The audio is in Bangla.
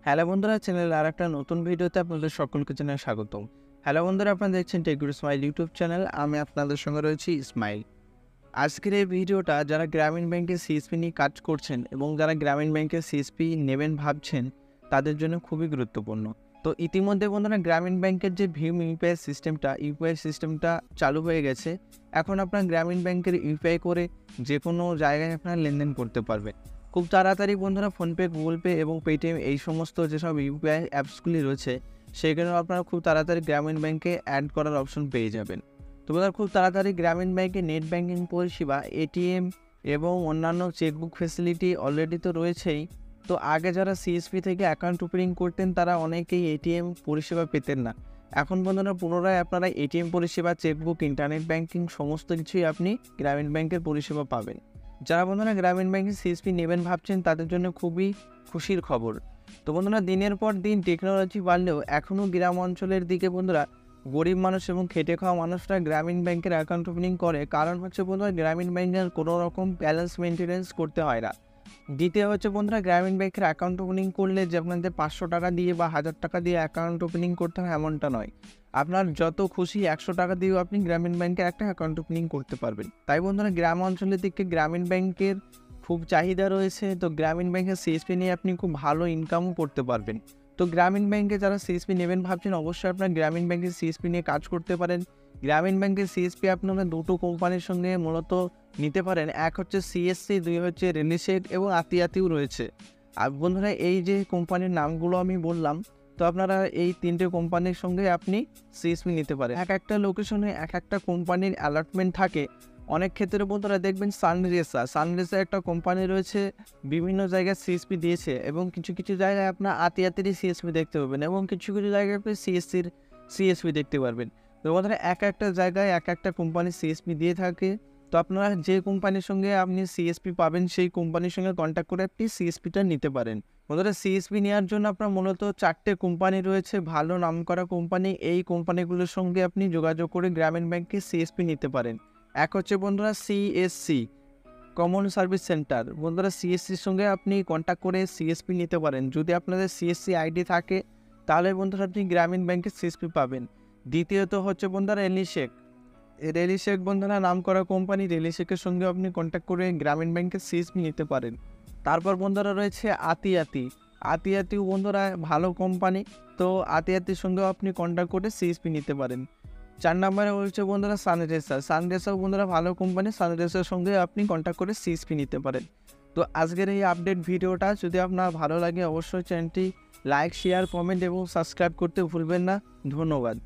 হ্যালো বন্ধুরা, চ্যানেলের আরেকটা নতুন ভিডিওতে আপনাদের সকলকে জানাই স্বাগতম। হ্যালো বন্ধুরা, আপনারা দেখছেন টেক গুরু ইসমাইল ইউটিউব চ্যানেল। আমি আপনাদের সঙ্গে রয়েছি ইসমাইল। আজকের এই ভিডিওটা যারা গ্রামীণ ব্যাংকের সিএসপি নিয়ে কাজ করছেন এবং যারা গ্রামীণ ব্যাংকের সিএসপি নেবেন ভাবছেন তাদের জন্য খুবই গুরুত্বপূর্ণ। তো ইতিমধ্যে বন্ধুরা গ্রামীণ ব্যাংকের যে ভীম ইউপিআই সিস্টেমটা চালু হয়ে গেছে। এখন আপনার গ্রামীণ ব্যাংকের ইউপিআই করে যে কোনো জায়গায় আপনারা লেনদেন করতে পারবেন। খুব তাড়াতাড়ি বন্ধুরা ফোনপে, গুগল পে এবং পেটিএম এই সমস্ত যেসব ইউপিআই অ্যাপসগুলি রয়েছে সেখানেও আপনারা খুব তাড়াতাড়ি গ্রামীণ ব্যাংকে অ্যাড করার অপশন পেয়ে যাবেন। তো বন্ধুরা খুব তাড়াতাড়ি গ্রামীণ ব্যাংকে নেট ব্যাংকিং পরিষেবা, এটিএম এবং অন্যান্য চেকবুক ফ্যাসিলিটি অলরেডি তো রয়েছেই। তো আগে যারা সিএসপি থেকে অ্যাকাউন্ট ওপেনিং করতেন তারা অনেকেই এটিএম পরিষেবা পেতেন না। এখন বন্ধুরা পুনরায় আপনারা এটিএম পরিষেবা, চেকবুক, ইন্টারনেট ব্যাংকিং সমস্ত কিছুই আপনি গ্রামীণ ব্যাংকের পরিষেবা পাবেন। যারা বন্ধুরা গ্রামীণ ব্যাংকের সিএসপি নেবেন ভাবছেন তাদের জন্য খুবই খুশির খবর। তো বন্ধুরা দিনের পর দিন টেকনোলজি বাড়লেও এখনও গ্রাম অঞ্চলের দিকে বন্ধুরা গরিব মানুষ এবং খেটে খাওয়া মানুষরা গ্রামীণ ব্যাংকের অ্যাকাউন্ট ওপেনিং করে। কারণ হচ্ছে বন্ধুরা গ্রামীণ ব্যাংকের কোনো রকম ব্যালেন্স মেনটেন্যান্স করতে হয় না। দ্বিতীয় হচ্ছে বন্ধুরা গ্রামীণ ব্যাংকের অ্যাকাউন্ট ওপেনিং করলে যে আপনাদের 500 টাকা দিয়ে বা 1000 টাকা দিয়ে অ্যাকাউন্ট ওপেনিং করতে হয় এমনটা নয়। আপনার যত খুশি 100 টাকা দিয়েও আপনি গ্রামীণ ব্যাংকে একটা অ্যাকাউন্ট ওপেনিং করতে পারবেন। তাই বন্ধুরা গ্রাম অঞ্চলের দিকে গ্রামীণ ব্যাংকের খুব চাহিদা রয়েছে। তো গ্রামীণ ব্যাংকের সিএসপি নিয়ে আপনি খুব ভালো ইনকামও করতে পারবেন। তো গ্রামীণ ব্যাংকে যারা সিএসপি নেবেন ভাবছেন অবশ্যই আপনার গ্রামীণ ব্যাংকের সিএসপি নিয়ে কাজ করতে পারেন। গ্রামীণ ব্যাংকের সিএসপি আপনারা দুটো কোম্পানির সঙ্গে মূলত নিতে পারেন। এক হচ্ছে সিএসসি, দুই হচ্ছে রেলিসেট এবং আতিয়াতিও রয়েছে। আর বন্ধুরা এই যে কোম্পানির নামগুলো আমি বললাম, তো আপনারা এই তিনটে কোম্পানির সঙ্গে আপনি সিএসপি নিতে পারেন। এক একটা লোকেশনে এক একটা কোম্পানির অ্যালটমেন্ট থাকে। অনেক ক্ষেত্রে বন্ধুরা দেখবেন সানরেসা একটা কোম্পানি রয়েছে, বিভিন্ন জায়গায় সিএসপি দিয়েছে এবং কিছু কিছু জায়গায় আপনার আতিয়াতিরই সিএসপি দেখতে পাবেন এবং কিছু কিছু জায়গায় আপনি সিএসপি দেখতে পারবেন। তো বন্ধুরা এক একটা জায়গায় এক একটা কোম্পানি সিএসপি দিয়ে থাকে। তো আপনারা যে কোম্পানির সঙ্গে আপনি সিএসপি পাবেন সেই কোম্পানির সঙ্গে কন্ট্যাক্ট করে আপনি সিএসপিটা নিতে পারেন। বন্ধুরা সিএসপি নেওয়ার জন্য আপনার মূলত 4টে কোম্পানি রয়েছে, ভালো নামকরা কোম্পানি। এই কোম্পানিগুলোর সঙ্গে আপনি যোগাযোগ করে গ্রামীণ ব্যাংকে সিএসপি নিতে পারেন। এক হচ্ছে বন্ধুরা সিএসসি, কমন সার্ভিস সেন্টার। বন্ধুরা সিএসসির সঙ্গে আপনি কন্ট্যাক্ট করে সিএসপি নিতে পারেন। যদি আপনাদের সিএসসি আইডি থাকে তাহলে বন্ধুরা আপনি গ্রামীণ ব্যাংকে সিএসপি পাবেন। দ্বিতীয়ত হচ্ছে বন্ধুরা রেলিশেক বন্ধুরা নামকরা কোম্পানি। রেলিশেকের সঙ্গে আপনি কন্ট্যাক্ট করে গ্রামীণ ব্যাংকের সিএসপি নিতে পারেন। তারপর বন্ধুরা রয়েছে আতিয়াতিও বন্ধুরা ভালো কোম্পানি। তো আতিয়াতির সঙ্গেও আপনি কন্ট্যাক্ট করে সিএসপি নিতে পারেন। 4 নম্বরে হচ্ছে বন্ধুরা সানরেসাও বন্ধুরা ভালো কোম্পানি। সানরেসার সঙ্গে আপনি কন্ট্যাক্ট করে সিএসপি নিতে পারেন। তো আজকের এই আপডেট ভিডিওটা যদি আপনার ভালো লাগে অবশ্যই চ্যানেলটি লাইক, শেয়ার, কমেন্ট এবং সাবস্ক্রাইব করতে ভুলবেন না। ধন্যবাদ।